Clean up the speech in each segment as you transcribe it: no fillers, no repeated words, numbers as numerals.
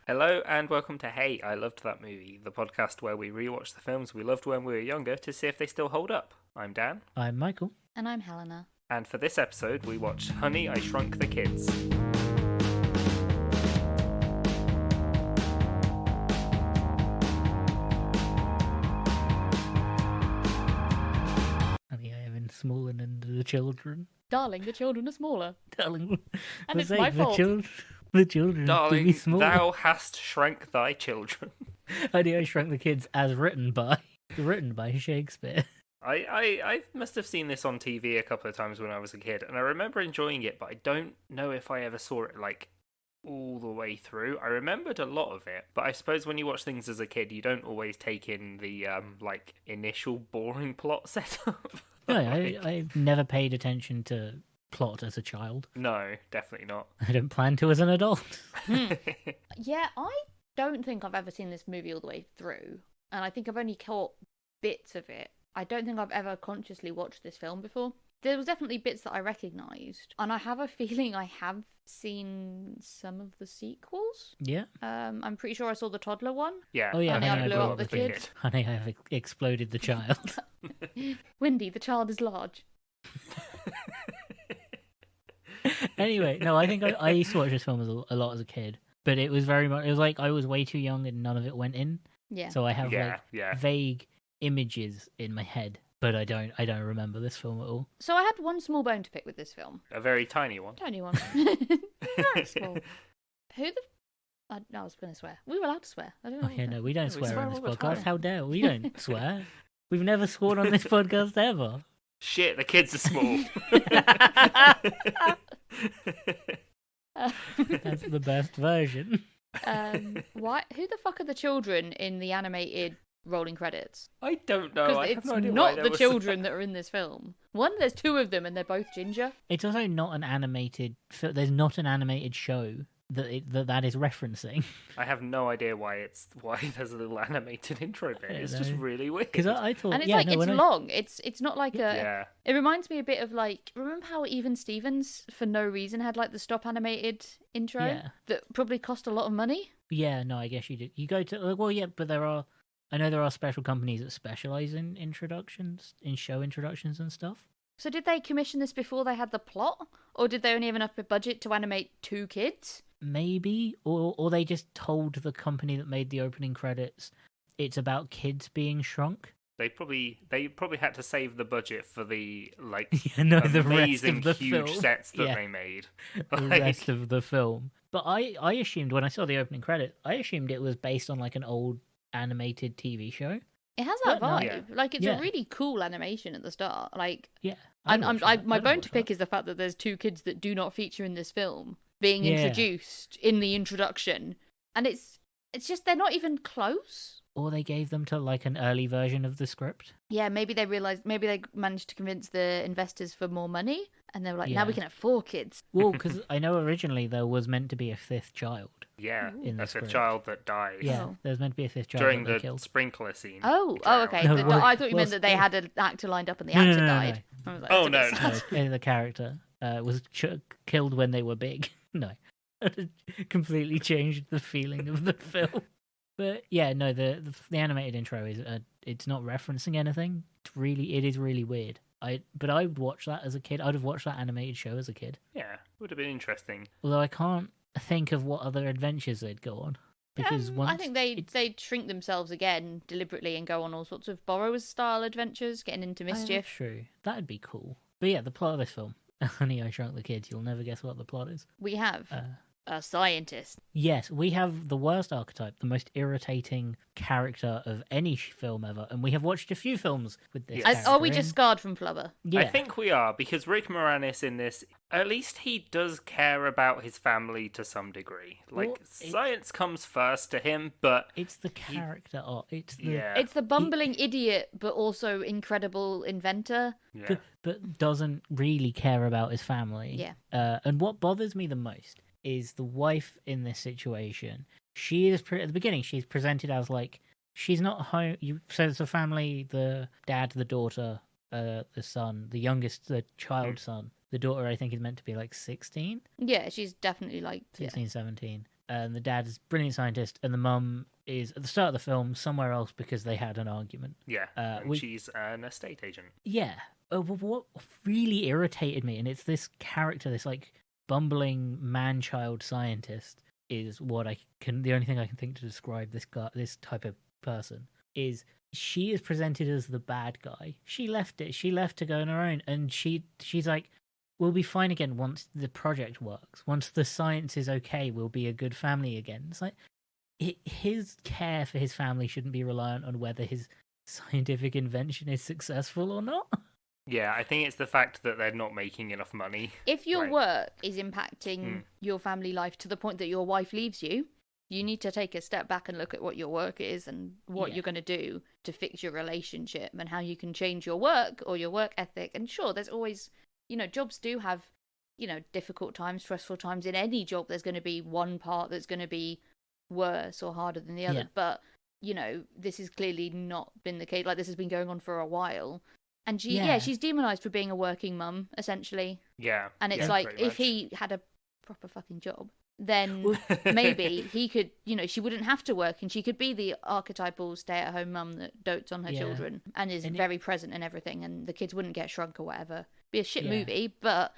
Hello and welcome to Hey, I Loved That Movie, the podcast where we rewatch the films we loved when we were younger to see if they still hold up. I'm Dan, I'm Michael. And I'm Helena. and for this episode we watched Honey, I Shrunk the Kids. Honey, I have been smaller than the children. Darling, the children are smaller. Darling, And it's was my like, fault. The children do be Darling, smaller. thou hast shrank thy children. Honey, I Shrunk the Kids as written by Shakespeare. I must have seen this on TV a couple of times when I was a kid, and I remember enjoying it, but I don't know if I ever saw it, all the way through. I remembered a lot of it, but I suppose when you watch things as a kid, you don't always take in the, initial boring plot setup. No, I've never paid attention to plot as a child. No, definitely not. I don't plan to as an adult. Yeah, I don't think I've ever seen this movie all the way through. And I think I've only caught bits of it. I don't think I've ever consciously watched this film before. There was definitely bits that I recognised. And I have a feeling I have seen some of the sequels. Yeah. I'm pretty sure I saw the toddler one. Yeah. Oh, yeah, Honey, I blew up the the kid. Honey, I have exploded the child. Wendy, the child is large. Anyway, no, I think I used to watch this film a lot as a kid. But it was very much, it was like I was way too young and none of it went in. Yeah. So I have Yeah. vague images in my head, but I don't remember this film at all. So I had one small bone to pick with this film. A very tiny one. Tiny one. Very small. Who the... I was going to swear. We were allowed to swear. I don't know. Oh yeah, no, we don't we swear swear on this all the podcast. time. How dare we don't swear? We've never sworn on this podcast ever. Shit, the kids are small. That's the best version. Why? Who the fuck are the children in the animated rolling credits? I don't know. Because I have it's no idea why not there the was- children that are in this film. One, there's two of them, and they're both ginger. It's also not an animated. There's not an animated show that is referencing. I have no idea why there's a little animated intro bit. I It's don't just know. really weird. Because I thought, And it's yeah, like no, it's when I- long. It's not like a. Yeah. It reminds me a bit of like, remember how Even Stevens for no reason had like the stop animated intro Yeah. that probably cost a lot of money. Yeah, no, I guess you did. You go to well, yeah, but I know there are special companies that specialize in show introductions and stuff. So did they commission this before they had the plot, or did they only have enough budget to animate two kids? Maybe, or they just told the company that made the opening credits it's about kids being shrunk. They probably had to save the budget for the Yeah, no, the rest amazing of the huge film. sets that Yeah. they made. The Like- rest of the film. But I assumed when I saw the opening credit, I assumed it was based on like an old animated TV show. It has that Yeah, no, vibe. yeah. Like it's Yeah. a really cool animation at the start. Like, Yeah, my I'd bone watch to pick that. is the fact that there's two kids that do not feature in this film being Yeah. introduced in the introduction, and it's just they're not even close. Or they gave them to like an early version of the script. Yeah, maybe they managed to convince the investors for more money, and they were like, now we Yeah. can have 4 kids. Well, because I know originally there was meant to be a fifth child. Yeah, In the that's a script. child that dies Yeah, Oh. there was meant to be a fifth child during that they the killed. sprinkler scene. Oh, Drowned. okay. No, I thought you well, meant that they still- had an actor lined up and the No, no, actor no, no, died. I was like, Oh, that's a bit no. sad. The character was killed when they were big. No, completely changed the feeling of the film. But yeah, no, the animated intro is it's not referencing anything. It is really weird. But I would watch that as a kid. I'd have watched that animated show as a kid. Yeah, would have been interesting. Although I can't think of what other adventures they'd go on because once I think they'd shrink themselves again deliberately and go on all sorts of borrowers style adventures, getting into mischief. True, that'd be cool. But yeah, the plot of this film, Honey, I Shrunk the Kids. You'll never guess what the plot is. We have a scientist. Yes, we have the worst archetype, the most irritating character of any film ever, and we have watched a few films with this. Yes. character Are we in. just scarred from Flubber? Yeah, I think we are, because Rick Moranis in this, at least he does care about his family to some degree. Like, Well, science comes first to him, but it's the character art. It's the yeah. It's the bumbling idiot, but also incredible inventor. yeah. but doesn't really care about his family. Yeah. And what bothers me the most is the wife in this situation. She is at the beginning. She's presented as like she's not home. So it's a family: the dad, the daughter, the son, the youngest, the child son. The daughter, I think, is meant to be like 16, Yeah, she's definitely like 16, 17. and the dad is a brilliant scientist, and the mum is at the start of the film somewhere else because they had an argument. Yeah, and she's an estate agent. Yeah. What really irritated me, and it's this character, this like bumbling man-child scientist, is what the only thing I can think to describe this type of person is she is presented as the bad guy. She left to go on her own, and she's like, we'll be fine again once the project works. Once the science is okay, we'll be a good family again. It's like his care for his family shouldn't be reliant on whether his scientific invention is successful or not. Yeah, I think it's the fact that they're not making enough money. If your work is impacting your family life to the point that your wife leaves you, you need to take a step back and look at what your work is and what you're going to do to fix your relationship and how you can change your work or your work ethic. And sure, there's always, jobs do have, difficult times, stressful times. In any job, there's going to be one part that's going to be worse or harder than the other. Yeah. But, this has clearly not been the case. Like, this has been going on for a while. And she's demonized for being a working mum, essentially. Yeah. And it's like, if he had a proper fucking job, then maybe he could, she wouldn't have to work and she could be the archetypal stay-at-home mum that dotes on her children and is very present in everything, and the kids wouldn't get shrunk or whatever. Be a shit movie, but,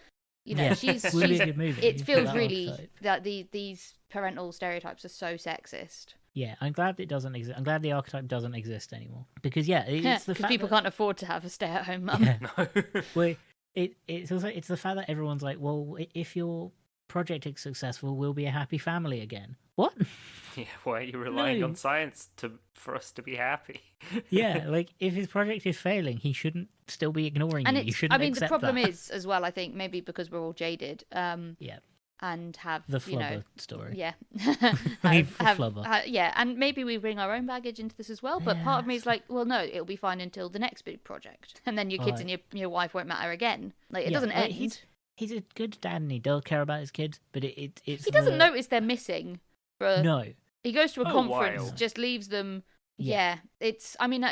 she's really good movie. It feels really that these parental stereotypes are so sexist. Yeah, I'm glad it doesn't exist. I'm glad the archetype doesn't exist anymore. Because it's the fact people can't afford to have a stay-at-home mum. Yeah. No. Well, it's also the fact that everyone's like, well, if your project is successful, we'll be a happy family again. What? Yeah, why are you relying on science for us to be happy? Yeah, like if his project is failing, he shouldn't still be ignoring you. You shouldn't accept the problem that. is as well, I think maybe because we're all jaded. And have the flubber story. Yeah, flubber. Yeah, and maybe we bring our own baggage into this as well. But part of me is like, well, no, it'll be fine until the next big project, and then your kids and your wife won't matter again. Like it doesn't end. He's a good dad and he does care about his kids, but it's he doesn't notice they're missing. No, he goes to a conference, while. just leaves them. Yeah, it's. I mean,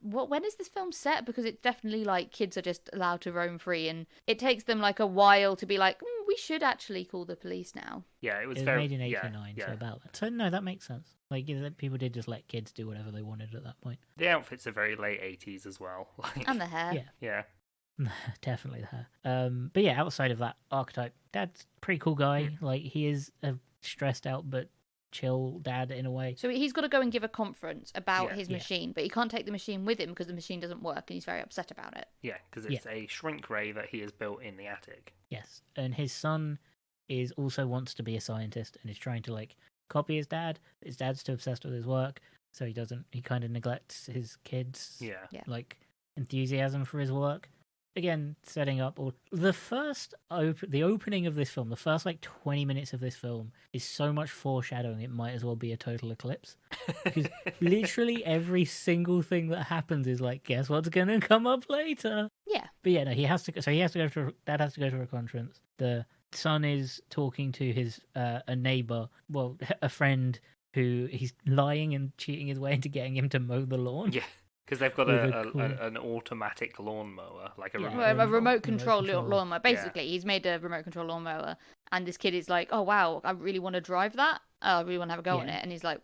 when is this film set? Because it's definitely like kids are just allowed to roam free, and it takes them like a while to be like, we should actually call the police now. Yeah, it was made in '89, so about that. So no, that makes sense. Like people did just let kids do whatever they wanted at that point. The outfits are very late '80s as well. And the hair. Yeah. Definitely the hair. But yeah, outside of that archetype, Dad's a pretty cool guy. Like he is a stressed out but chill dad in a way. So he's got to go and give a conference about his machine, but he can't take the machine with him because the machine doesn't work, and he's very upset about it. Yeah, because it's a shrink ray that he has built in the attic. Yes, and his son also wants to be a scientist and is trying to like copy his dad. His dad's too obsessed with his work, so he kind of neglects his kids' like enthusiasm for his work. Again, setting up the opening of this film, the first like 20 minutes of this film is so much foreshadowing it might as well be a total eclipse. Because literally every single thing that happens is like, guess what's gonna come up later? Yeah. But yeah, no, Dad has to go to a conference. The son is talking to his a neighbor, a friend who he's lying and cheating his way into getting him to mow the lawn. Yeah. Because they've got an automatic lawnmower, like a remote control lawnmower. Basically, he's made a remote control lawnmower, and this kid is like, "Oh wow, I really want to drive that. I really want to have a go on it." And he's like,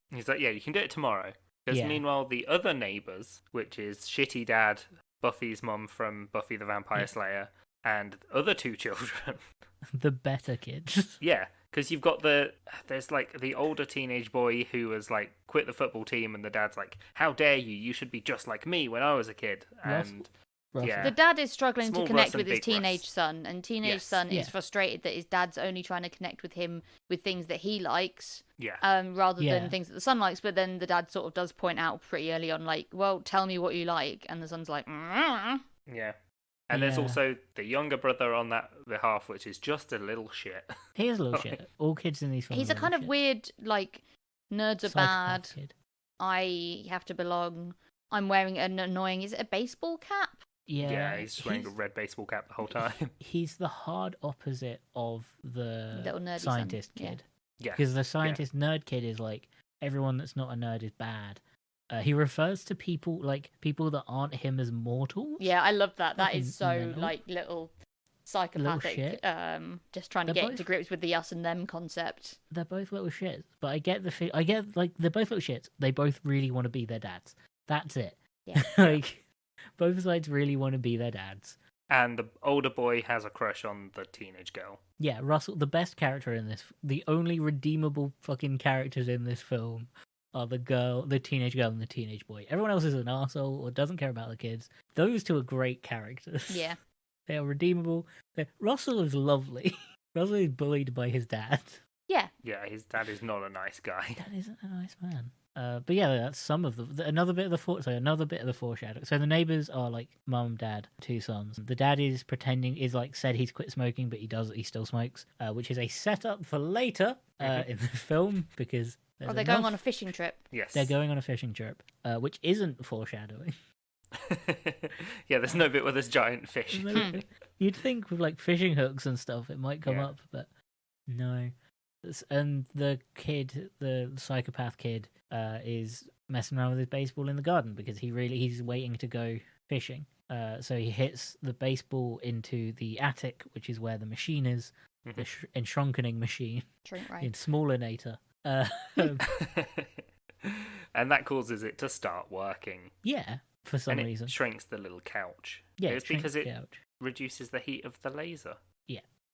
He's like, "Yeah, you can do it tomorrow." Because meanwhile, the other neighbours, which is Shitty Dad, Buffy's mum from Buffy the Vampire Slayer, and other two children, the better kids. Yeah. Because you've got there's like the older teenage boy who has like quit the football team, and the dad's like, "How dare you? You should be just like me when I was a kid." And Russell. The dad is struggling Small to connect Russ and with his Big Russ. teenage son, and teenage son is frustrated that his dad's only trying to connect with him with things that he likes, rather than things that the son likes. But then the dad sort of does point out pretty early on, like, "Well, tell me what you like," and the son's like, Yeah. And there's also the younger brother on that behalf, which is just a little shit. He is a little shit. All kids in these films. He's a kind of weird, like, nerds are bad. Kid. I have to belong. I'm wearing an annoying. Is it a baseball cap? Yeah, he's wearing a red baseball cap the whole time. He's the hard opposite of the little nerdy scientist son. kid. Yeah, because the scientist nerd kid is like everyone that's not a nerd is bad. He refers to people that aren't him as mortals. Yeah, I love that. That is so mental. like little psychopathic, shit. just trying to They're get both- into grips with the us and them concept. They're both little shits, but I get like they're both little shits. They both really want to be their dads. That's it. Yeah. Like both sides really want to be their dads. And the older boy has a crush on the teenage girl. Yeah, Russell, the best character in this, the only redeemable fucking characters in this film are the teenage girl, and the teenage boy. Everyone else is an arsehole or doesn't care about the kids. Those two are great characters. Yeah. They are redeemable. Russell is lovely. Russell is bullied by his dad. Yeah. Yeah, his dad is not a nice guy. That isn't a nice man. But yeah, that's some of another bit of the foreshadowing. So the neighbors are like mum, dad, two sons. The dad is said he's quit smoking, but he still smokes, which is a setup for later in the film because They're going on a fishing trip. Yes. They're going on a fishing trip, which isn't foreshadowing. Yeah, there's no bit where there's giant fish. You'd think with like fishing hooks and stuff, it might come Yeah. up, but no. And the psychopath kid, is messing around with his baseball in the garden because he's waiting to go fishing. So he hits the baseball into the attic, which is where the machine is, the shrunkening machine, Shrink ray. in Smallinator. And that causes it to start working. Yeah, for some And reason. it shrinks the little couch. Yeah, It's it shrinks because the it couch. reduces the heat of the laser.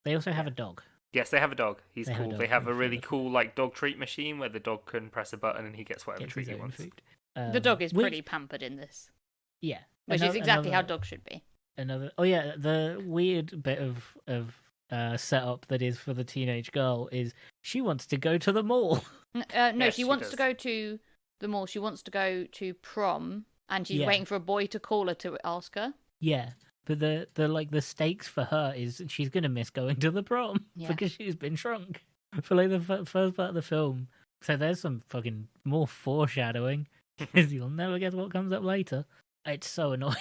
They also have a dog. Yes, they have a dog. He's They have a cool. dog. They have a That's really beautiful. cool like dog treat machine where the dog can press a button and he gets whatever Gets treat his he own wants. food. The dog is which- pretty pampered in this, Yeah. which is exactly how dogs should be. Oh yeah, the weird bit of setup that is for the teenage girl is she wants to go to the mall. No, Yes, she she wants does. to go to the mall. She wants to go to prom, and she's Yeah. waiting for a boy to call her to ask her. Yeah, but the stakes for her is she's gonna miss going to the prom Yeah. because she's been shrunk for like the first part of the film. So there's some fucking more foreshadowing because you'll never guess what comes up later. It's so annoying.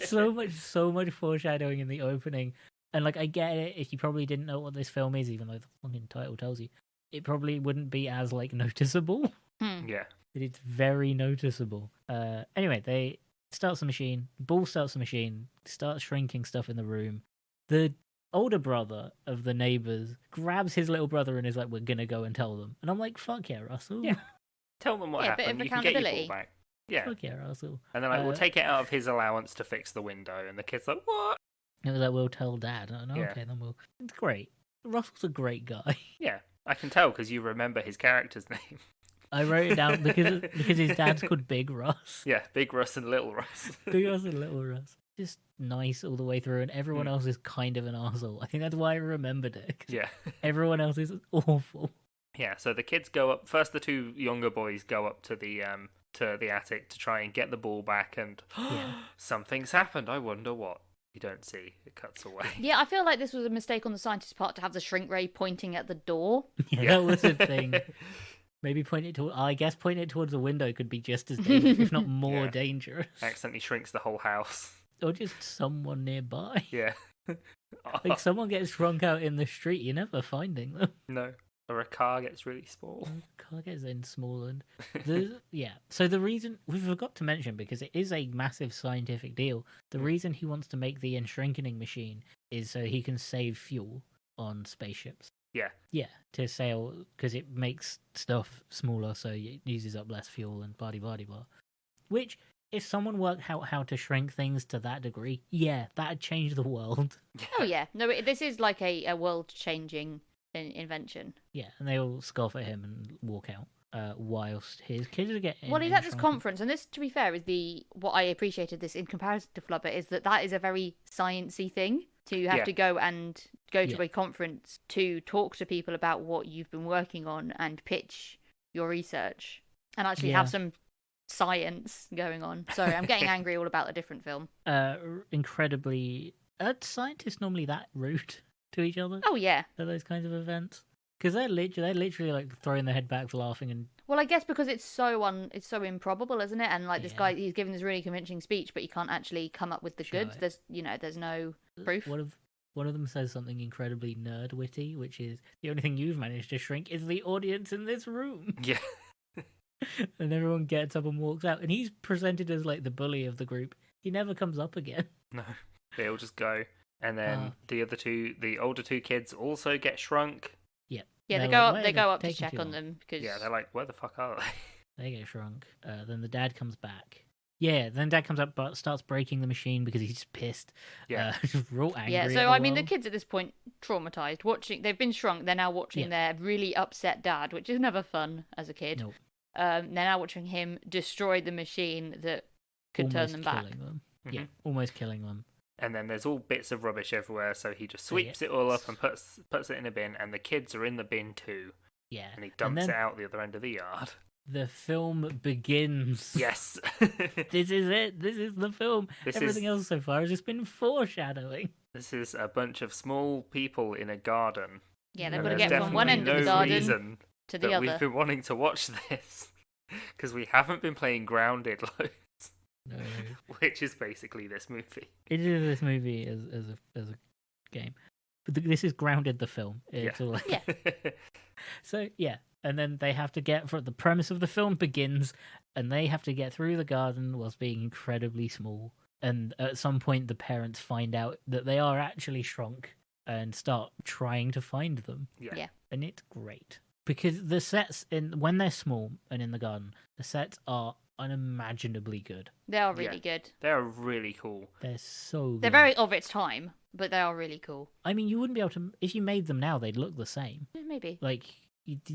so much foreshadowing in the opening, and like I get it if you probably didn't know what this film is, even though the fucking title tells you, it probably wouldn't be as like noticeable. Yeah. But it's very noticeable. Anyway, they starts the machine. Bull starts the machine. Starts shrinking stuff in the room. The older brother of the neighbors grabs his little brother and is like, "We're gonna go and tell them." And I'm like, "Fuck yeah, Russell! Yeah. Tell them what Yeah, a bit happened. of You can get your accountability. ball back. Yeah. Fuck yeah, Russell!" And then we'll take it out of his allowance to fix the window. And the kid's like, what? It was like, "We'll tell Dad." And I'm, Yeah. okay, then we'll. It's great. Russell's a great guy. Yeah. I can tell because you remember his character's name. I wrote it down because his dad's called Big Russ. Yeah. Big Russ and Little Russ. Big Russ and Little Russ. Just nice all the way through, and everyone else is kind of an arsehole. I think that's why I remembered it. 'Cause Yeah. everyone else is awful. Yeah, so the kids go up first. The two younger boys go up to the attic to try and get the ball back, and Yeah. something's happened. I wonder what. You don't see. It cuts away. Yeah, I feel like this was a mistake on the scientist's part to have the shrink ray pointing at the door. Yeah, that was a thing. Maybe point it towards the window could be just as dangerous, if not more Yeah. dangerous. Accidentally shrinks the whole house. Or just someone nearby. Yeah. Like someone gets shrunk out in the street, you're never finding them. No. Or a car gets really small. Car gets in small and yeah. So the reason we forgot to mention, because it is a massive scientific deal, the reason he wants to make the shrinking machine is so he can save fuel on spaceships. Yeah. Yeah, to sail, because it makes stuff smaller, so it uses up less fuel and blah blah blah. Which, if someone worked out how to shrink things to that degree, yeah, that'd change the world. Oh yeah, no, this is like a world-changing invention. Yeah, and they all scoff at him and walk out, whilst his kids are getting. Well, he's at this conference, and this, to be fair, is what I appreciated this in comparison to Flubber is that is a very sciencey thing to have Yeah. to go to Yeah. a conference to talk to people about what you've been working on and pitch your research and actually have Yeah. some science going on. Sorry, I'm getting angry all about a different film. Incredibly, are scientists normally that rude to each other Oh yeah. at those kinds of events? Because they're literally like throwing their head back, laughing, and Well, I guess because it's so improbable, isn't it? And like this Yeah. guy, he's giving this really convincing speech, but he can't actually come up with the Show goods. it. There's no proof. One of them says something incredibly nerd witty, which is the only thing you've managed to shrink is the audience in this room. Yeah. And everyone gets up and walks out, and he's presented as like the bully of the group. He never comes up again. No. They all just go. And then the older two kids also get shrunk. Yeah. Yeah, They're they go like, up. "Why They are go up to taking check too on long?" them because Yeah, they're like, where the fuck are they? They get shrunk. Then the dad comes back. Yeah, then dad comes up but starts breaking the machine because he's just pissed. Yeah. Just real angry. yeah. at So the I mean, the world. kids at this point traumatized. Watching, they've been shrunk. They're now watching their really upset dad, which is never fun as a kid. Nope. They're now watching him destroy the machine that could turn Almost them back. killing them. Mhm. Yeah, almost killing them. And then there's all bits of rubbish everywhere, so he just sweeps it all up and puts it in a bin, and the kids are in the bin too. Yeah. And he dumps then it out the other end of the yard. the film begins. Yes. This is it. This is the film. Everything else so far has just been foreshadowing. This is a bunch of small people in a garden. Yeah, they've And got to there's get from one end of the no garden reason to the that other. we've been wanting to watch this because we haven't been playing Grounded loads, No. which is basically this movie. It is this movie as a game. But this is Grounded the film. It's all Yeah. So, yeah. And then they have to get the premise of the film begins, and they have to get through the garden whilst being incredibly small. And at some point, the parents find out that they are actually shrunk and start trying to find them. Yeah. And it's great. Because the sets, when they're small and in the garden, the sets are unimaginably good. They are really good. They're really cool. They're so good. They're very of its time, but they are really cool. I mean, you wouldn't be able to... If you made them now, they'd look the same. Maybe. Like,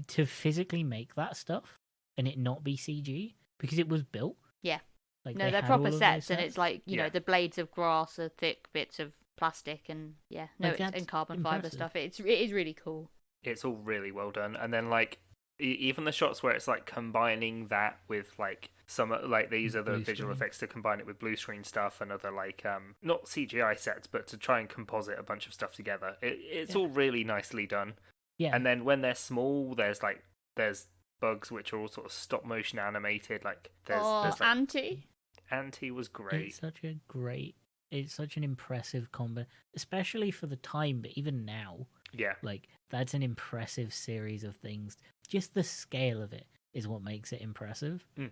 to physically make that stuff and it not be CG, because it was built. Yeah. Like, No, they they're had all proper of those sets, and it's like, you Yeah. know, the blades of grass are thick bits of plastic and, yeah. No, Like, that's and carbon fibre impressive. stuff. It is really cool. It's all really well done. And then, like, even the shots where it's, like, combining that with, like, some, like, these are the Blue visual screen. effects to combine it with blue screen stuff and other, like, not CGI sets, but to try and composite a bunch of stuff together. It's all really nicely done. Yeah. And then when they're small, there's bugs which are all sort of stop motion animated. Like, there's like, Auntie? Auntie was great. It's such an impressive combo, especially for the time, but even now, Yeah. like, that's an impressive series of things. Just the scale of it is what makes it impressive. Mm.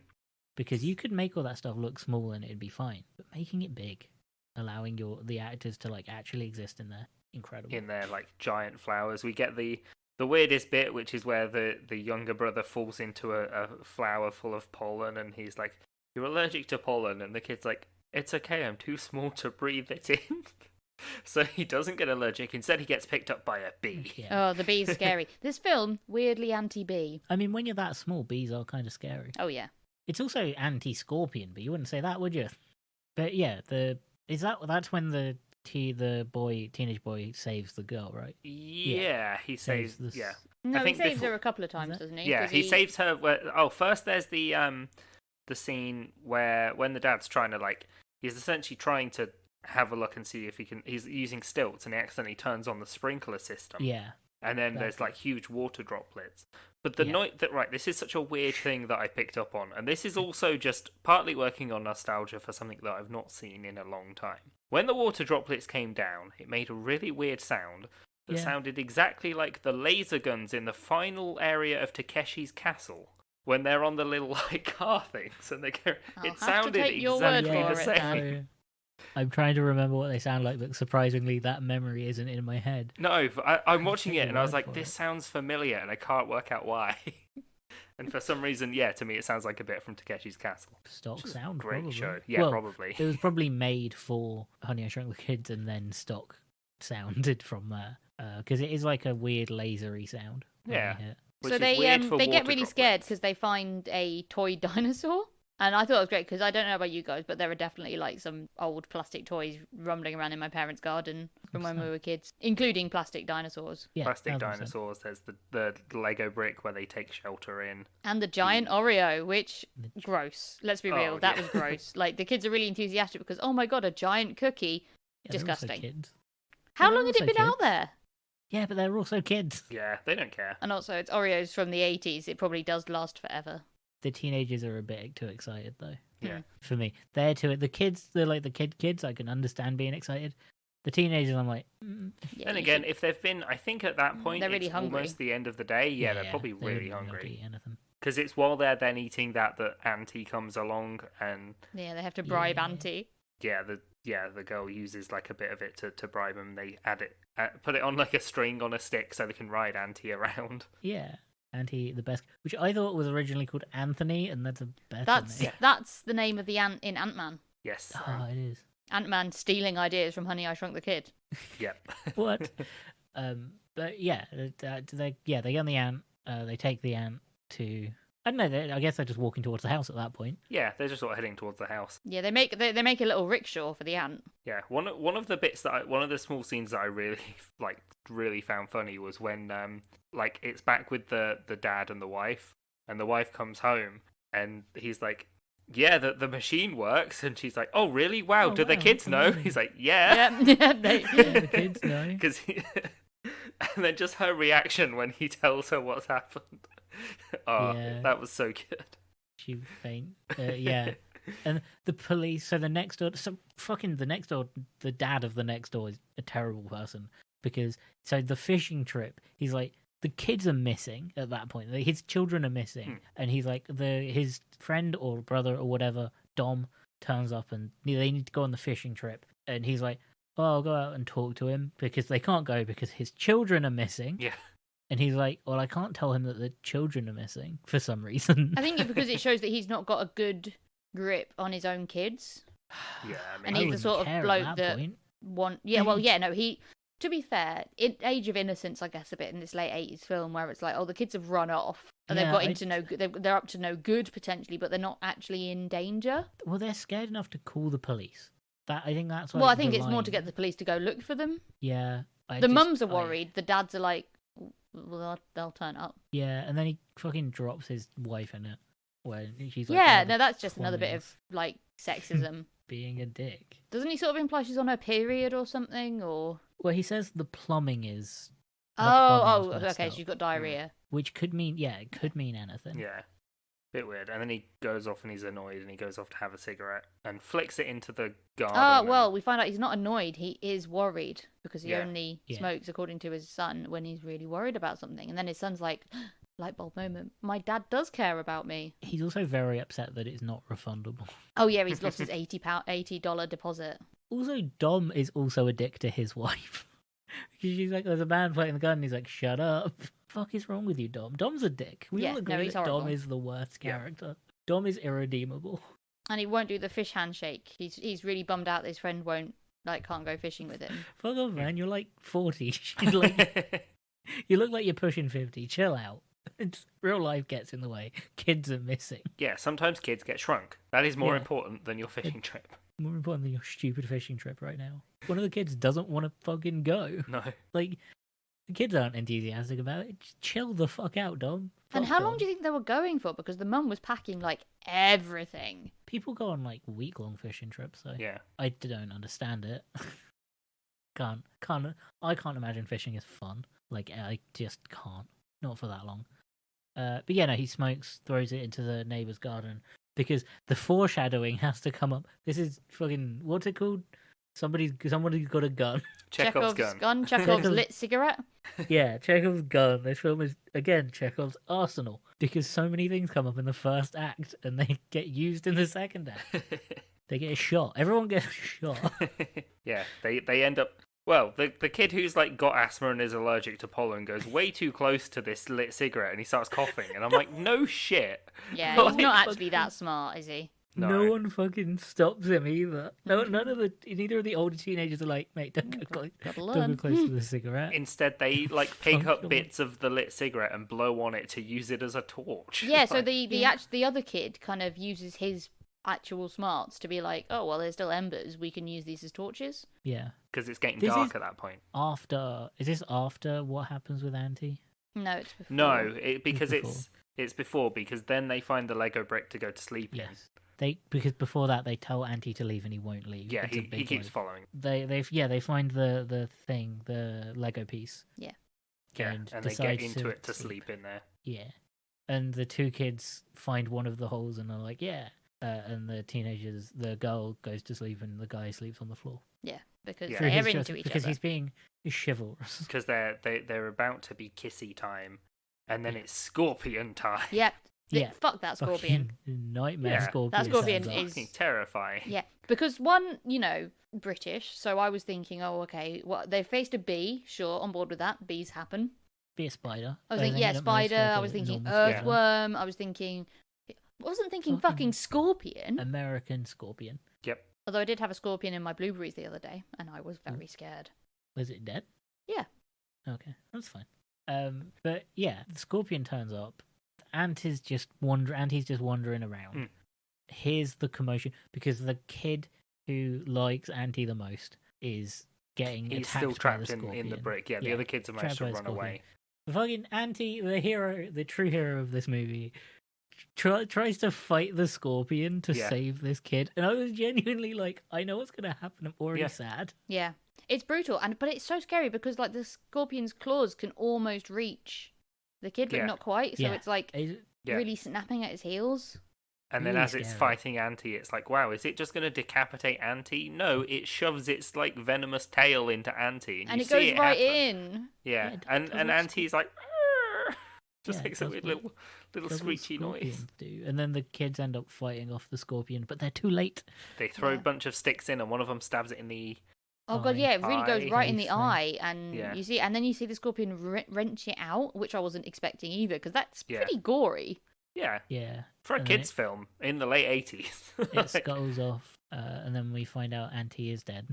Because you could make all that stuff look small and it'd be fine, but making it big, allowing the actors to, like, actually exist in there, incredible. In their, like, giant flowers. We get the weirdest bit, which is where the younger brother falls into a flower full of pollen, and he's like, "You're allergic to pollen," and the kid's like, "It's okay, I'm too small to breathe it in." So he doesn't get allergic. Instead, he gets picked up by a bee. Yeah. Oh, the bee's scary. This film, weirdly anti-bee. I mean, when you're that small, bees are kind of scary. Oh, yeah. It's also anti-scorpion, but you wouldn't say that, would you? But yeah, that's when the teenage boy saves the girl, right? Yeah, he saves. Saves the Yeah, No, he think saves before- her a couple of times, that- doesn't he? yeah, 'Cause he saves her. First there's the scene where when the dad's trying to, like, he's essentially trying to have a look and see if he's using stilts, and he accidentally turns on the sprinkler system. Yeah. And then there's, Exactly. like, huge water droplets. But the Yeah. night that, right, this is such a weird thing that I picked up on. And this is also just partly working on nostalgia for something that I've not seen in a long time. When the water droplets came down, it made a really weird sound that Yeah. sounded exactly like the laser guns in the final area of Takeshi's castle. When they're on the little, like, car things. And they go, I'll it have to sounded take your word exactly for the it, same. Dan. I'm trying to remember what they sound like, but surprisingly, that memory isn't in my head. No, but I'm watching Take it your and I was word like, for this it. sounds familiar, and I can't work out why. And for some reason, yeah, to me it sounds like a bit from Takeshi's Castle. Stock Which is a sound, great probably. show. Yeah, Well, probably. It was probably made for Honey, I Shrunk the Kids, and then stock sounded from there. Because it is like a weird lasery sound. when Yeah. they hit. Which So is they weird for get water really scared droplets. because they find a toy dinosaur. And I thought it was great because I don't know about you guys, but there are definitely like some old plastic toys rumbling around in my parents' garden from when we were kids, including plastic dinosaurs. Yeah, Plastic 100%. dinosaurs. There's the Lego brick where they take shelter in. And the giant Oreo, which gross. Let's be real, Oh, that yeah. was gross. Like the kids are really enthusiastic because oh my god, a giant cookie. Yeah, they're also Disgusting. kids. How Yeah, they're long had it also been out kids. there? Yeah, but they're also kids. Yeah, they don't care. And also, it's Oreos from the 80s. It probably does last forever. The teenagers are a bit too excited, though. Yeah. For me, they're too. The kids, they're like the kids. I can understand being excited. The teenagers, I'm like, Yeah, Then you again, should- if they've been, I think at that point, They're really it's hungry. almost the end of the day. Yeah, they're probably they really wouldn't be able to hungry. eat anything. Because it's while they're then eating that Auntie comes along and yeah, they have to bribe Yeah. Auntie. the girl uses like a bit of it to bribe him. They put it on like a string on a stick so they can ride Auntie around. Yeah. Auntie the best, which I thought was originally called Anthony, and that's a better name. That's the name of the ant in Ant-Man. Yes. Oh, it is. Ant-Man stealing ideas from Honey, I Shrunk the Kid. Yep. What? But yeah, they get on the ant. They take the ant to. I don't know. I guess they're just walking towards the house at that point. Yeah, they're just sort of heading towards the house. Yeah, they make a little rickshaw for the ant. Yeah, one of the bits one of the small scenes that I really found funny was when like it's back with the dad and the wife comes home and he's like, yeah, the machine works, and she's like, oh really? Wow, Oh, do the wow, kids know? amazing. He's like, yeah, Yeah, The kids know. because and then just her reaction when he tells her what's happened. Oh, Yeah. that was so good. She faint. Yeah. And the police. So the next door. So fucking the next door. The dad of the next door is a terrible person because the fishing trip. He's like, the kids are missing at that point. Like, his children are missing, and he's like, his friend or brother or whatever, Dom, turns up and they need to go on the fishing trip, and he's like, oh, I'll go out and talk to him because they can't go because his children are missing. Yeah. And he's like, well, I can't tell him that the children are missing for some reason. I think it's because it shows that he's not got a good grip on his own kids. Yeah, I And mean, he's the sort of bloke that point. he. To be fair, age of innocence, I guess, a bit in this late 80s film where it's like, oh, the kids have run off and Yeah, they've got into no good. They're up to no good potentially, but they're not actually in danger. Well, they're scared enough to call the police. I think that's like Well, I think the it's more line. to get the police to go look for them. Yeah. The mums are worried. The dads are like, well, they'll turn up. Yeah, and then he fucking drops his wife in it. When she's like, Yeah, "Oh, no, that's just another bit plumbing's of like sexism. being a dick." Doesn't he sort of imply she's on her period or something? Or Well, he says the plumbing is. the oh, plumbing's messed okay, up, she's got diarrhea. which could mean it could mean anything. yeah, bit weird. And then he goes off and he's annoyed and he goes off to have a cigarette and flicks it into the garden. Oh, and- well, we find out he's not annoyed. He is worried because he Yeah. only Yeah. smokes, according to his son, when he's really worried about something. And then his son's like, light bulb moment. My dad does care about me. He's also very upset that it's not refundable. Oh yeah, he's lost his $80 deposit. Also, Dom is also a dick to his wife. Because she's like, there's a man playing the gun, and he's like, shut up. Fuck is wrong with you, Dom? Dom's a dick. We Yeah, all no, agree he's that Dom horrible. is the worst Yeah. character. Dom is irredeemable. And he won't do the fish handshake. He's really bummed out that his friend can't go fishing with him. Fuck off, man. You're like 40. She's like, you look like you're pushing 50. Chill out. Real life gets in the way. Kids are missing. Yeah, sometimes kids get shrunk. That is more Yeah. important than your fishing trip. More important than your stupid fishing trip right now. One of the kids doesn't want to fucking go. No. Like, the kids aren't enthusiastic about it. Just chill the fuck out, Dom. And Fuck how long Dom. do you think they were going for? Because the mum was packing like everything. People go on like week-long fishing trips, so Yeah. I don't understand it. I can't imagine fishing is fun. Like, I just can't. Not for that long. But yeah, no, he smokes, throws it into the neighbor's garden because the foreshadowing has to come up. This is fucking, what's it called? Somebody's got a gun. Chekhov's gun. Chekhov's Chekhov's- lit cigarette. Yeah, Chekhov's gun. This film is, again, Chekhov's arsenal because so many things come up in the first act and they get used in the second act. They get a shot. Everyone gets a shot. Yeah, they end up. Well, the kid who's like got asthma and is allergic to pollen goes way too close to this lit cigarette and he starts coughing and I'm like, no shit. Yeah, Like, he's not actually that smart, is he? No No. one fucking stops him either. No, neither of the older teenagers are like, mate, don't go close, Gotta don't learn. go close to the cigarette. Instead, they like pick up Functional. bits of the lit cigarette and blow on it to use it as a torch. Yeah, so Like, the other kid kind of uses his actual smarts to be like, oh well, there's still embers. We can use these as torches. Yeah. because it's getting This dark is- at that point. Is this after what happens with Auntie? No, it's before. No, because before. it's before because then they find the Lego brick to go to sleep in. Yes. Because before that they tell Auntie to leave and he won't leave. Yeah, It's a he big keeps like- following. They find the thing, the Lego piece. Yeah. Yeah, and and they get decides into it to sleep in there. Yeah. And the two kids find one of the holes and are like, yeah. And the girl goes to sleep and the guy sleeps on the floor. Yeah, because Yeah. Through they're his into each because other. he's being chivalrous. Because they're about to be kissy time, and then it's scorpion time. Yep. Yeah. Fuck that scorpion. Fucking nightmare Yeah. scorpion. That scorpion turns up. is- Fucking terrifying. Yeah, because one, British, so I was thinking, oh, okay, well, they faced a bee, sure, on board with that. Bees happen. Be a spider. I was But thinking, then yeah, you don't move spider. like I a was thinking normal spider. earthworm. I was thinking, fucking scorpion. American scorpion. Yep. Although I did have a scorpion in my blueberries the other day, and I was very scared. Was it dead? Yeah. Okay, that's fine. But yeah, the scorpion turns up. He's just wandering around. Mm. Here's the commotion because the kid who likes Auntie the most is getting He's attacked still by trapped the in the scorpion. brick. Yeah, the Yeah, other kids have managed trapped to by the run scorpion. away. The fucking Auntie, the hero, the true hero of this movie, tries to fight the scorpion to Yeah. save this kid, and I was genuinely like, I know what's gonna happen. I'm already Yeah. sad. Yeah, it's brutal, but it's so scary because like the scorpion's claws can almost reach the kid, but Yeah. not quite. So Yeah. it's like Yeah. really snapping at his heels. And then Really as it's scary. fighting Auntie, it's like, wow, is it just going to decapitate Auntie? No, it shoves its like venomous tail into Auntie, and And you it see goes it right happen. in. Yeah, Yeah, it and does what Auntie's like, "Arr!" just Yeah, makes it a does weird what- little Does what screechy noise. scorpions do. And then the kids end up fighting off the scorpion, but they're too late. They throw Yeah. a bunch of sticks in, and one of them stabs it in the. Oh god, Eye. yeah, it really goes Eye. right in the Face, man. eye, and Yeah. you see the scorpion wrench it out, which I wasn't expecting either, because that's Yeah. pretty gory. Yeah, Yeah. for a And then kids' film in the late 80s. It scuttles off, and then we find out Auntie is dead.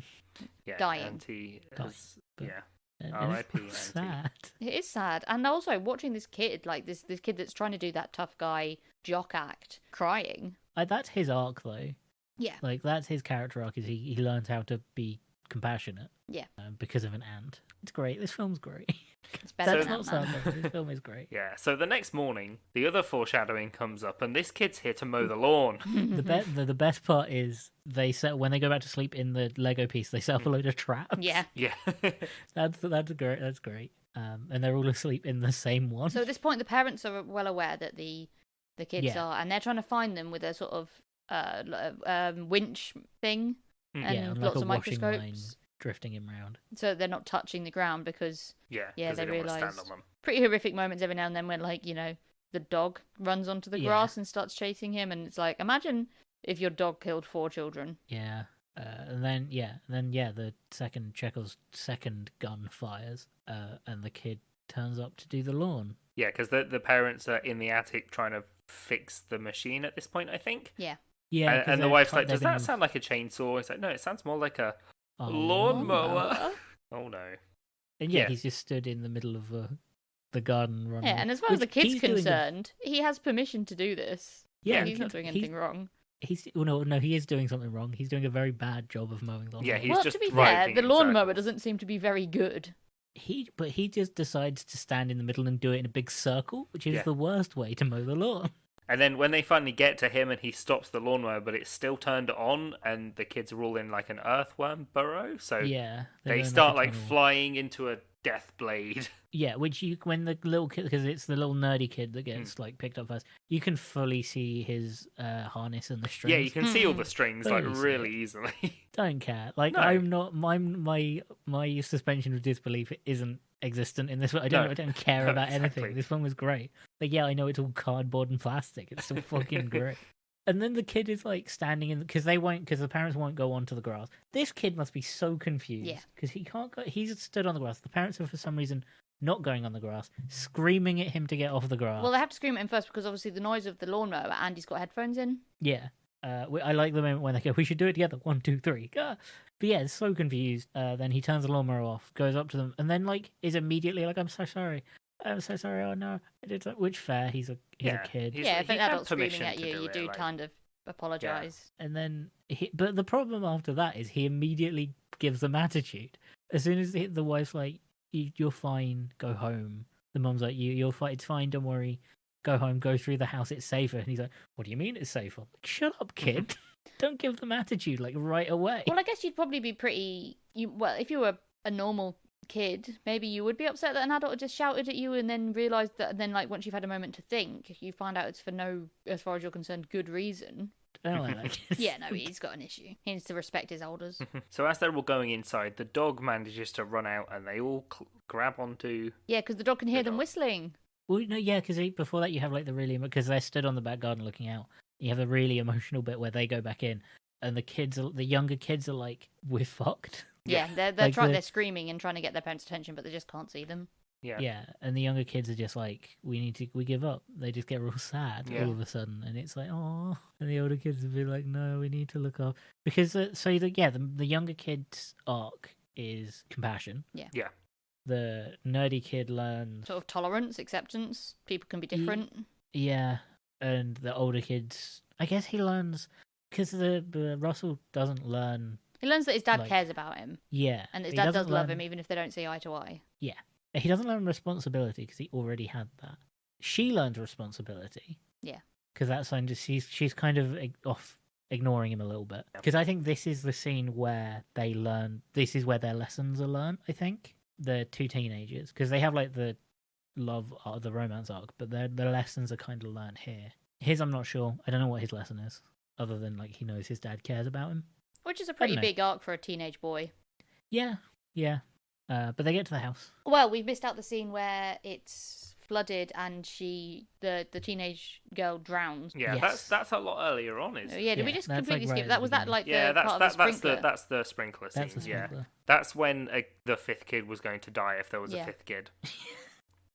yeah, dying. Auntie Dying, has, but- yeah. And R.I.P. it's Auntie. sad. It is sad, and also watching this kid, like this kid that's trying to do that tough guy jock act, crying. That's his arc, though. Yeah, Like, that's his character arc, is he learns how to be compassionate. Yeah. Because of an ant. It's great. This film's great. it's better That's than not Ant-Man. sarcasm. This film is great. Yeah, so the next morning, the other foreshadowing comes up, and this kid's here to mow the lawn. The best part is when they go back to sleep in the Lego piece, they set up a load of traps. Yeah. Yeah. That's great. That's great. And they're all asleep in the same one. So at this point, the parents are well aware that the kids Yeah. are, and they're trying to find them with a sort of winch thing Mm. and yeah, and lots like a of washing line microscopes, drifting him round. so they're not touching the ground because Yeah, Yeah, 'cause they don't want to stand realised. on them. pretty horrific moments every now and then when like the dog runs onto the Yeah. grass and starts chasing him, and it's like, imagine if your dog killed 4 children. Yeah. And then the second Chekhov's second gun fires, and the kid turns up to do the lawn. Yeah, because the parents are in the attic trying to fix the machine at this point, I think. Yeah, And the wife's like, does that sound like a chainsaw? It's like, no, it sounds more like a lawnmower. Oh no. And Yeah. he's just stood in the middle of the garden running. Yeah, and as far as the Which kid's he's doing a- concerned, he has permission to do this. Yeah, He's not doing anything wrong. No, he is doing something wrong. He's doing a very bad job of mowing the lawn. Yeah, he's Well, just to be fair, driving the in lawnmower circles. doesn't seem to be very good. He just decides to stand in the middle and do it in a big circle, which is Yeah. the worst way to mow the lawn. And then when they finally get to him and he stops the lawnmower, but it's still turned on, and the kids are all in like an earthworm burrow, so Yeah, they in start a like tunnel. flying into a death blade. Yeah, when the little kid, because it's the little nerdy kid that Hmm. gets like picked up first, you can fully see his harness and the strings. Yeah, you can see all the strings like Totally see really it. easily. Don't care. Like No. I'm not. My suspension of disbelief isn't existent in this one. I don't. No. I don't care No, about exactly. anything. This one was great. Like, yeah, I know it's all cardboard and plastic. It's still fucking great. And then the kid is like standing in because the parents won't go onto the grass. This kid must be so confused Yeah. because he can't go. He's stood on the grass. The parents are for some reason not going on the grass, screaming at him to get off the grass. Well, they have to scream at him first because obviously the noise of the lawnmower, Andy's got headphones in. Yeah. I like the moment when they go, we should do it together. 1, 2, 3. Go. But yeah, it's so confused. Then he turns the lawnmower off, goes up to them, and then like is immediately like, I'm so sorry. I'm so sorry. Oh no. I did that. Which fair. He's a Yeah. kid. He's- Yeah, if he an had adult's screaming permission at to you, do you it, do like- kind of apologise. And then, but the problem after that is he immediately gives them attitude. As soon as the wife's like, "You're fine. Go home." The mum's like, "You're fine. It's fine. Don't worry. Go home. Go through the house. It's safer." And he's like, "What do you mean it's safer?" Like, shut up, kid. Don't give them attitude like right away. Well, I guess you'd probably be pretty. If you were a normal kid, maybe you would be upset that an adult had just shouted at you, and then realised that. And then, like, once you've had a moment to think, you find out it's for no, as far as you're concerned, good reason. I don't like that kid. Yeah, no, he's got an issue. He needs to respect his elders. So as they're all going inside, the dog manages to run out, and they all grab onto. Yeah, because the dog can hear The them dog. whistling. Well, no, yeah, because before that you have like the really because they're stood on the back garden looking out. You have the really emotional bit where they go back in, and the younger kids are like, "We're fucked." Yeah, they're Like they're screaming and trying to get their parents' attention, but they just can't see them. Yeah. Yeah, and the younger kids are just like, we give up. They just get real sad Yeah. all of a sudden, and it's like, oh, and the older kids will be like, no, we need to look up because the younger kids' arc is compassion. Yeah. Yeah. The nerdy kid learns Sort of tolerance, acceptance. People can be different. yeah, and the older kids, I guess he learns because the Russell doesn't learn. He learns that his dad Like- cares about him, Yeah, and his he dad doesn't does love learn- him, even if they don't see eye to eye. Yeah, he doesn't learn responsibility because he already had that. She learns responsibility. Yeah. Because that's kind of she's kind of off ignoring him a little bit. Yeah. Because I think this is the scene where they learn. This is where their lessons are learned. I think the two teenagers because they have like the love arc, the romance arc, but the lessons are kind of learned here. His, I'm not sure. I don't know what his lesson is, other than like he knows his dad cares about him. Which is a don't pretty know. big arc for a teenage boy. Yeah. But they get to the house. Well, we've missed out the scene where it's flooded and the teenage girl drowns. Yeah, Yes. that's a lot earlier on, isn't Oh, it? yeah, did we Yeah, just that's, like, completely right skip at that? the Was that beginning. like Yeah, the part of the sprinkler? that's the sprinkler scene. That's the Yeah, sprinkler. that's when the fifth kid was going to die if there was Yeah. a fifth kid,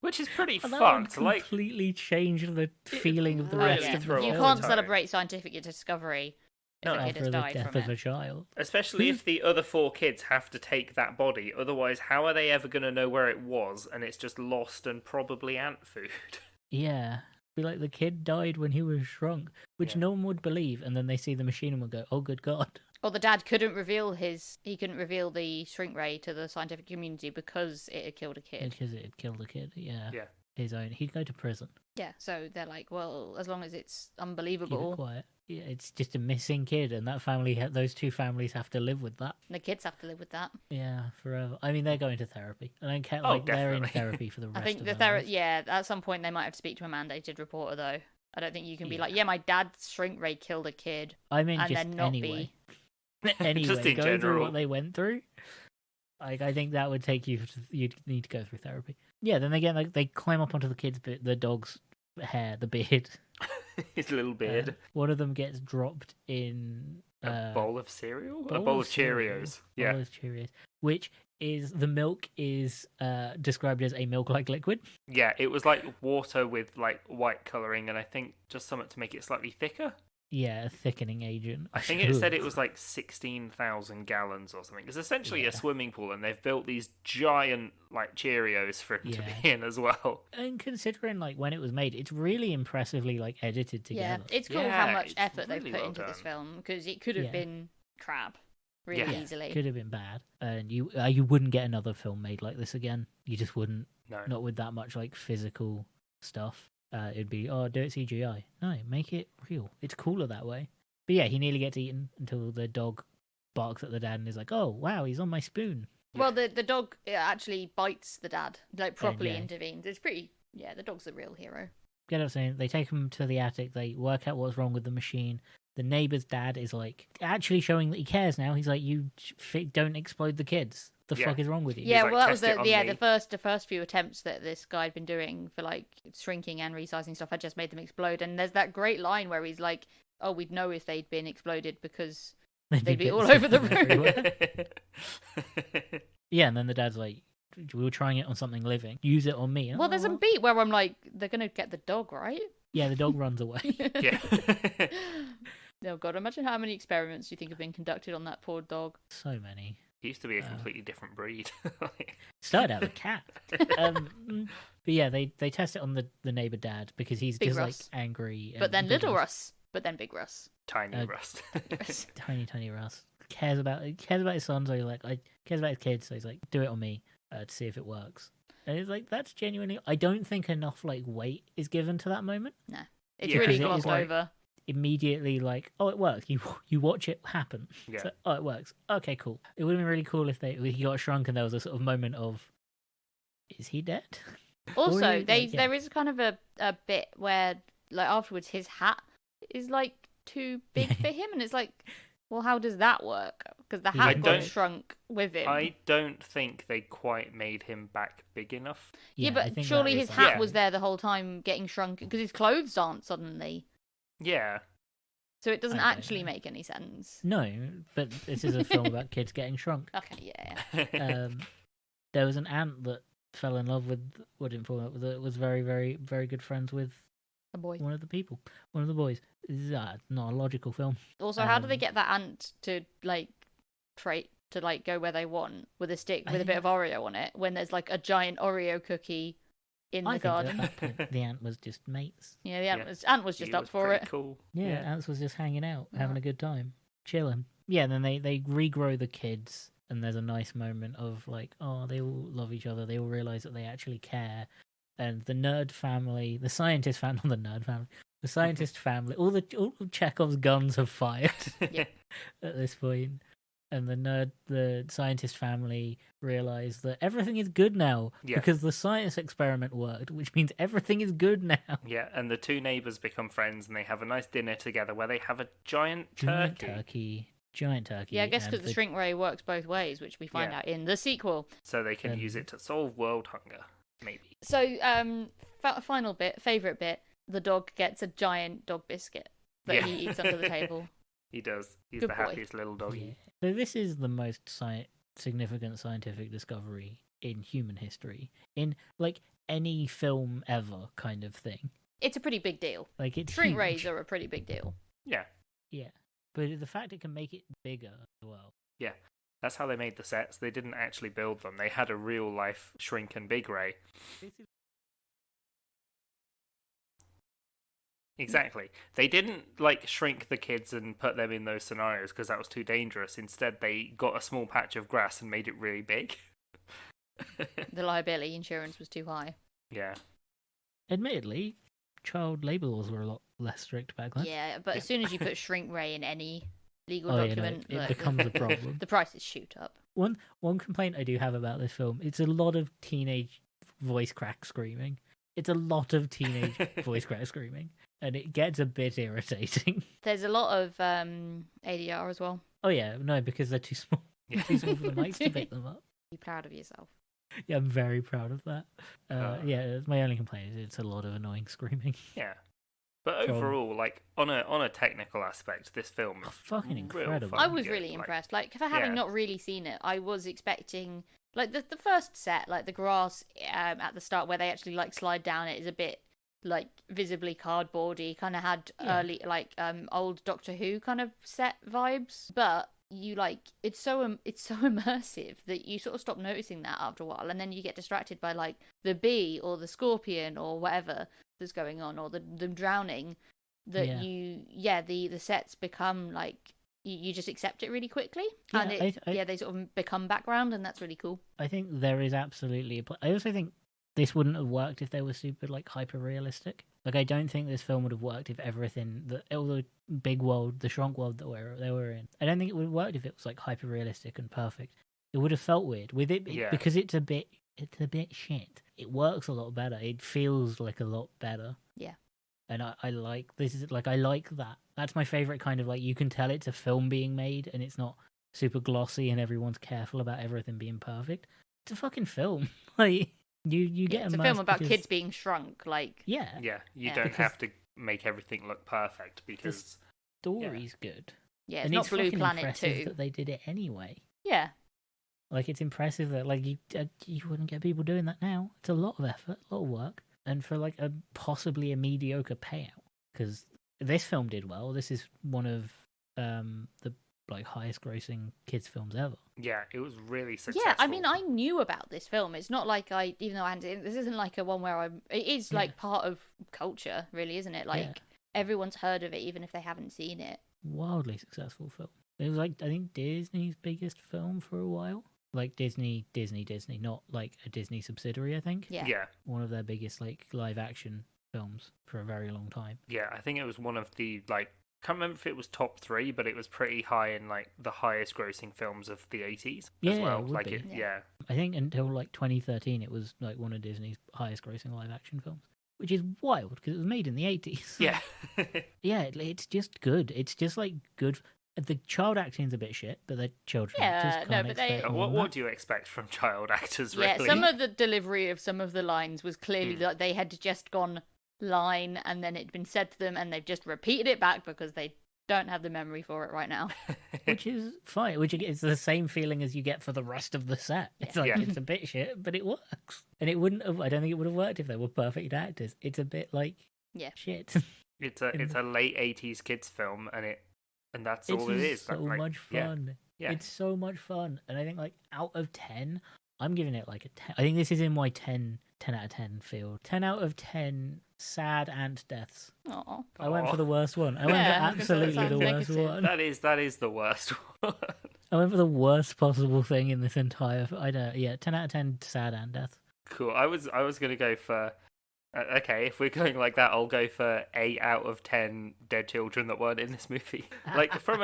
which is pretty And that would fucked. Like, completely change the feeling of the really rest Yeah. of the throws You film. can't the celebrate scientific discovery if No. a kid After has the died death from of a it. child. especially if the other four kids have to take that body. Otherwise, how are they ever going to know where it was? And it's just lost and probably ant food. Yeah. Be like the kid died when he was shrunk, which Yeah. no one would believe, and then they see the machine and will go, "Oh, good God!" Or the dad couldn't reveal the shrink ray to the scientific community because it had killed a kid. Because it had killed a kid. Yeah. Yeah. His own. He'd go to prison. Yeah, so they're like, well, as long as it's Keep it unbelievable, quiet. Yeah, it's just a missing kid, and that family, those two families, have to live with that. the kids have to live with that. Yeah, forever. I mean, they're going to therapy. I don't care. Oh, Like they're in definitely. therapy for the rest I think of the their lives. yeah, at some point they might have to speak to a mandated reporter though. I don't think you can be Yeah. like, yeah, my dad's shrink ray killed a kid, I mean, and just then not anyway. be. Anyway, Just in going through general. what they went through, like I think that would take you'd need to go through therapy. Yeah, then they climb up onto the kid's the dog's hair, the beard. His little beard. One of them gets dropped in A bowl of cereal? bowl A bowl of of cereal. Cheerios. Yeah. bowl of Cheerios, which is the milk is described as a milk-like liquid. Yeah, it was like water with like white colouring and I think just something to make it slightly thicker. Yeah, a thickening agent. I think it said it was like 16,000 gallons or something. It's essentially Yeah. a swimming pool and they've built these giant like Cheerios for him to Yeah. be in as well. And considering like when it was made, it's really impressively like edited Yeah, together. it's cool Yeah, how much it's effort they've really put well into this done. film because it could have Yeah. been crap really Yeah. easily. Could have been bad, and you wouldn't get another film made like this again. You just wouldn't. No. Not with that much like physical stuff. It'd be do it CGI. No, make it real. It's cooler that way. But yeah, he nearly gets eaten until the dog barks at the dad and is like, "Oh wow, he's on my spoon." Well, the dog actually bites the dad, like properly yeah. intervenes. It's pretty. Yeah, the dog's the real hero. Get up saying they take him to the attic. They work out what's wrong with the machine. The neighbor's dad is like actually showing that he cares now. He's like, "You don't explode the kids. The Yeah. fuck is wrong with you?" Yeah, like, well, that was "Test it on me." the first few attempts that this guy had been doing for like shrinking and resizing stuff had just made them explode. And there's that great line where he's like, "Oh, we'd know if they'd been exploded because they'd be bits all of over the them room." everywhere. Yeah, and then the dad's like, "We were trying it on something living. Use it on me." Well, there's a Oh. beat where I'm like, they're gonna get the dog, right? Yeah, the dog runs away. Yeah. Oh god, imagine how many experiments do you think have been conducted on that poor dog. So many. He used to be a completely different breed. Started out a cat. But yeah, they test it on the neighbor dad because he's Big just Russ. like angry. But and then big little Russ, but then big Russ. Tiny Uh, Rust. tiny Russ cares about his son, so cares about his kids, so he's like, do it on me to see if it works. And it's like that's genuinely. I don't think enough like weight is given to that moment. It's Yeah. really Because it is glossed like- over. Immediately, like, oh, it works. You watch it happen. Yeah. So, oh, it works. Okay, cool. It would have been really cool if he got shrunk and there was a sort of moment of, is he dead? Also, Or, like, yeah. there is kind of a bit where like afterwards his hat is like too big Yeah. for him, and it's like Well, how does that work? Because the I hat got don't- shrunk with him. I don't think they quite made him back big enough. Yeah, I but think surely that his is hat Yeah. was there the whole time getting shrunk because his clothes aren't suddenly. Yeah. So it doesn't I don't actually know. make any sense. No, but this is a film about kids getting shrunk. Okay, yeah. There was an ant that fell in love with that was very, very, very good friends with A boy. one of the boys. This is not a logical film. Also, how do they Um, get that ant to go where they want with a stick with a bit I- of Oreo on it when there's like a giant Oreo cookie in I the think garden? at that point the ant was just mates. Yeah, the Yeah. ant was just He up was for pretty it. Cool. Yeah, Yeah. ants was just hanging out, having Yeah. a good time, chilling. Yeah, and then they regrow the kids, and there's a nice moment of like, oh, they all love each other. They all realize that they actually care, and the nerd family, the scientist family, not the nerd family, the scientist family, all of Chekhov's guns have fired Yeah. at this point, and the scientist family realize that everything is good now Yeah. because the science experiment worked, which means everything is good now. Yeah, and the two neighbors become friends, and they have a nice dinner together where they have a giant turkey. Giant turkey. Yeah, I guess and because the shrink ray works both ways, which we find Yeah. out in the sequel. So they can use it to solve world hunger, maybe. So, final bit, favorite bit: the dog gets a giant dog biscuit that Yeah. he eats under the table. He does. He's Good the boy. happiest little doggy. Yeah. So this is the most significant scientific discovery in human history, in like any film ever, kind of thing. It's a pretty big deal. Like it's Shrink huge. rays are a pretty big deal. Yeah, Yeah, but the fact it can make it bigger as well. that's how they made the sets. They didn't actually build them. They had a real life Shrink and Big Ray. Exactly. They didn't like shrink the kids and put them in those scenarios because that was too dangerous. Instead, they got a small patch of grass and made it really big. The liability insurance was too high. Yeah. Admittedly, child labour laws were a lot less strict back then. Yeah, but as soon as you put shrink ray in any legal Oh, yeah, no, document, it like, becomes a problem. the prices shoot up. One complaint I do have about this film, it's a lot of teenage voice crack screaming. It's a lot of teenage voice crack screaming, and it gets a bit irritating. There's a lot of ADR as well. Oh yeah, no, because they're too small. Yeah. Too small for the mics to pick them up. Be proud of yourself. Yeah, I'm very proud of that. Oh. Yeah, my only complaint is it's a lot of annoying screaming. Yeah. But From- overall, like on a technical aspect, this film is Fucking real incredible. I fucking was good. really Like, impressed. Like, for having yeah. not really seen it, I was expecting like the first set, like the grass at the start where they actually like slide down it is a bit like visibly cardboardy. Kind of had Yeah. early like old Doctor Who kind of set vibes, but you like it's so immersive that you sort of stop noticing that after a while, and then you get distracted by like the bee or the scorpion or whatever that's going on, or them drowning. That Yeah. the sets become like you just accept it really quickly, Yeah, and they sort of become background, and that's really cool. I think there is absolutely I also think this wouldn't have worked if they were super like hyper realistic. Like I don't think this film would have worked if everything all the big world, the shrunk world that they were in. I don't think it would have worked if it was like hyper realistic and perfect. It would have felt weird with it Yeah. because it's a bit shit. It works a lot better. It feels like a lot better. Yeah. And I like this is like I like that. That's my favorite kind of like you can tell it's a film being made and it's not super glossy and everyone's careful about everything being perfect. It's a fucking film. Like you get It's a immersed film about because- kids being shrunk. Like, Yeah. Yeah, you Yeah. don't Because- have to make everything look perfect because Story's good. yeah, it's and not it's Blue fucking Planet impressive 2. that they did it anyway. Yeah, Like it's impressive that like you wouldn't get people doing that now. It's a lot of effort, a lot of work, and for like a possibly a mediocre payout. Because this film did well. This is one of the like highest grossing kids films ever. yeah, it was really successful. yeah. I mean, I knew about this film. It's not like even though I hadn't, this isn't like a one where it is like part of culture, really, isn't it? Like Yeah. everyone's heard of it, even if they haven't seen it. Wildly successful film. It was like I think Disney's biggest film for a while. Like Disney, not like a Disney subsidiary. I think Yeah. Yeah, one of their biggest like live action films for a very long time. yeah, I think it was one of the like. Can't remember if it was top 3, but it was pretty high in like the highest grossing films of the 80s as Yeah, well. it would Like be. it, Yeah. yeah, I think until like 2013, it was like one of Disney's highest grossing live action films, which is wild because it was made in the 80s. yeah, Yeah, it's just good. It's just like good. the child acting's a bit shit, but they're children. Yeah, Just no, can't but they- expect more than What that. do you expect from child actors, really? Yeah, some of the delivery of some of the lines was clearly like they had just gone line and then it'd been said to them and they've just repeated it back because they don't have the memory for it right now. Which is fine. Which is the same feeling as you get for the rest of the set. It's like Yeah. it's a bit shit, but it works. And it wouldn't have. I don't think it would have worked if they were perfect actors. It's a bit like Yeah. shit. It's a late 80s kids film, and that's all it is. So Like, much yeah. fun. Yeah. It's so much fun, and I think like out of 10, I'm giving it like a 10. I think this is in my 10 out of 10 field. 10 out of 10. Sad ant deaths. Aw. I went for Aw. the worst one. I went Yeah, for I was gonna say, that absolutely the sounds worst negative. one. That is the worst one. I went for the worst possible thing in this entire. I don't. Yeah, 10 out of 10 sad ant death. Cool. I was gonna go for. Okay, if we're going like that, I'll go for 8 out of 10 dead children that weren't in this movie. Like from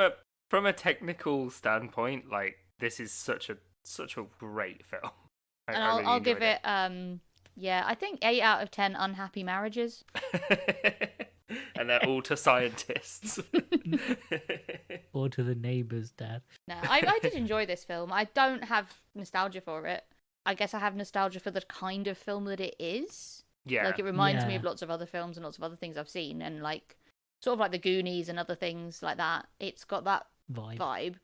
a technical standpoint, like this is such a great film. And I really I'll give enjoyed it yeah, I think 8 out of 10 unhappy marriages. And they're all to scientists. Or to the neighbours, Dad. No, I did enjoy this film. I don't have nostalgia for it. I guess I have nostalgia for the kind of film that it is. Yeah. Like it reminds me Yeah. of lots of other films and lots of other things I've seen, and like sort of like the Goonies and other things like that. It's got that vibe.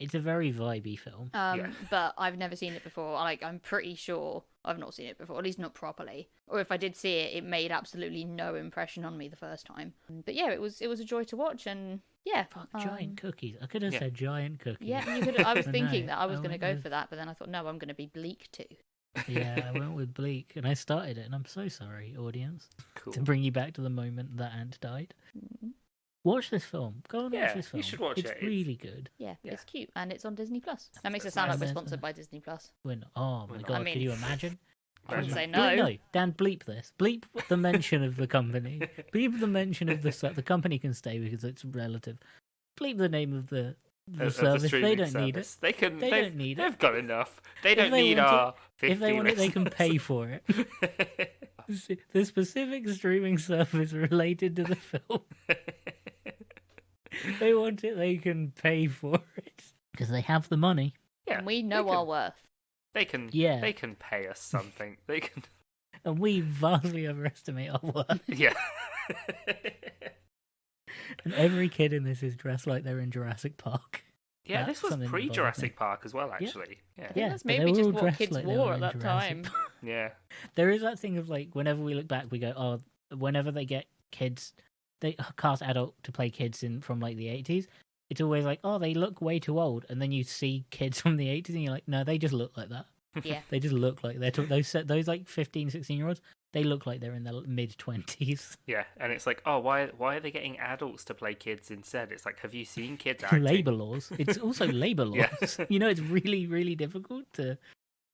It's a very vibey film. But I've never seen it before. Like I'm pretty sure I've not seen it before, at least not properly. Or if I did see it, it made absolutely no impression on me the first time. But yeah, it was a joy to watch, and yeah, Fuck, giant cookies. I could have yeah. said giant cookies. yeah. You could. I was But thinking no, that I was I going to went go with- for that, but then I thought no, I'm going to be bleak too. Yeah, I went with Bleak, and I started it, and I'm so sorry, audience, Cool. to bring you back to the moment that Ant died. Mhm. Watch this film. Go and Yeah, watch this film. you should watch it's it. really good. Yeah, Yeah. it's cute, and it's on Disney Plus. That makes it That's sound like we're nice. sponsored by Disney Plus. Oh We're my not. god, I mean, could you imagine? I wouldn't say Bleep- no. Dan, bleep this. Bleep the mention of the company. Bleep the mention of the company can stay because it's relative. Bleep the name of the Of the service. They streaming don't need it. service. They can. They don't need it. They've got enough. They don't they need want it- our 50 If they want it, they can pay listeners. for it. The specific streaming service related to the film. They want it, they can pay for it. Because they have the money. Yeah, And we know they can- our worth. They can. Yeah. They can pay us something. They can. And we vastly overestimate our worth. Yeah. And every kid in this is dressed like they're in Jurassic Park. Yeah, That's this was something that bothered me. pre-Jurassic Park as well, actually. I Yeah. think Yeah, that's but they maybe were just all what dressed kids like they wore were at in that Jurassic time. Park. Yeah. There is that thing of like, whenever we look back, we go, oh, whenever they get kids, they cast adult to play kids from like the 80s. It's always like, oh, they look way too old. And then you see kids from the 80s and you're like, no, they just look like that. Yeah. They just look like those like 15, 16-year-olds. They look like they're in their mid 20s. Yeah, and it's like, oh, why are they getting adults to play kids instead? It's like, have you seen kids acting? Labor laws. It's also labor laws. Yeah. You know, it's really, really difficult to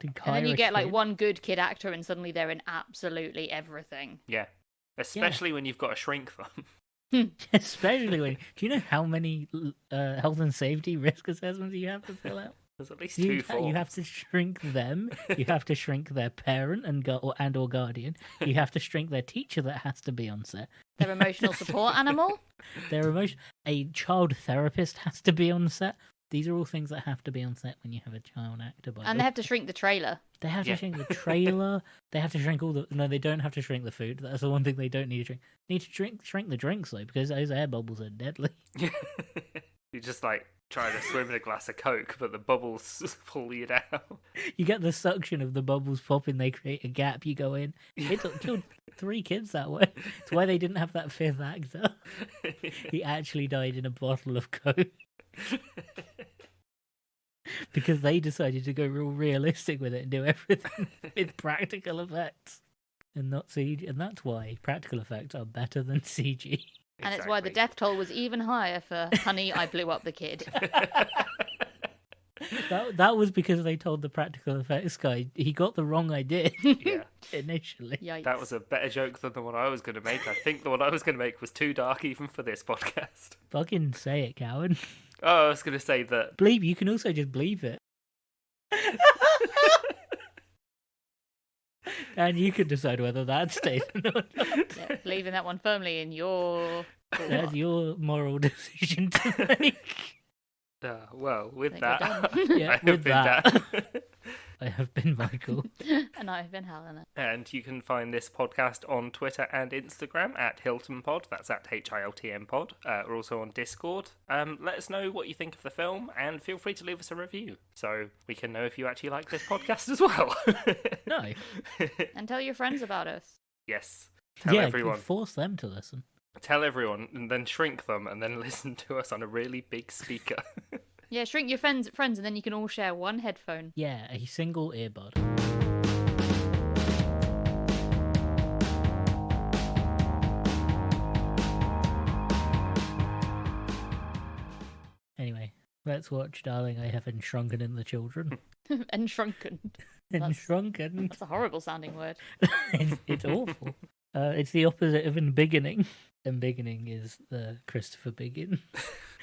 And hire then you a get like kid. one good kid actor, and suddenly they're in absolutely everything. Yeah. Especially when you've got to shrink them. Especially when. Do you know how many health and safety risk assessments you have to fill out? There's at least You, two forms. you have to shrink them. You have to shrink their parent or guardian. You have to shrink their teacher that has to be on set. Their emotional support animal. A child therapist has to be on set. These are all things that have to be on set when you have a child actor. And they have to shrink the trailer. They have to Yeah. shrink the trailer. They have to shrink all the. No, they don't have to shrink the food. That's the one thing they don't need to shrink. They need to shrink the drinks though, because those air bubbles are deadly. You just like trying to swim in a glass of Coke, but the bubbles pull you down. You get the suction of the bubbles popping. They create a gap. You go in. It killed 3 kids that way. It's why they didn't have that 5th actor. He actually died in a bottle of Coke because they decided to go real realistic with it and do everything with practical effects and not CG. And that's why practical effects are better than CG. And it's why the Exactly. death toll was even higher for Honey, I Blew Up the Kid. That was because they told the practical effects guy he got the wrong idea Yeah, initially. Yikes. that was a better joke than the one I was going to make. I think the one I was going to make was too dark even for this podcast. Fucking say it, coward. Oh, I was going to say that. Bleep, you can also just bleep it. And you can decide whether that stays in or not. Yeah, leaving that one firmly in your. That's your moral decision to make. Well, with I think that, we're done. Yeah, I have with been that. Dan. I have been Michael. And I've been Helena. And you can find this podcast on Twitter and Instagram at HiltonPod. That's at HILTM We're also on Discord. Let us know what you think of the film, and feel free to leave us a review so we can know if you actually like this podcast as well. No. And tell your friends about us. Yes. Tell Yeah, everyone. force them to listen. Tell everyone, and then shrink them, and then listen to us on a really big speaker. Yeah, shrink your friends, and then you can all share one headphone. Yeah, a single earbud. Anyway, let's watch Darling, I Haven't Shrunken in the Children. And shrunken. And That's- shrunken. That's a horrible sounding word. It's awful. It's the opposite of embiggening. Embiggening is the Christopher Biggin.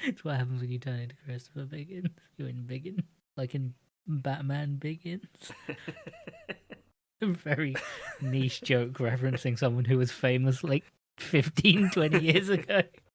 It's what happens when you turn into Christopher Biggins. You embiggen. Like in Batman Begins. A very niche joke referencing someone who was famous like 15, 20 years ago.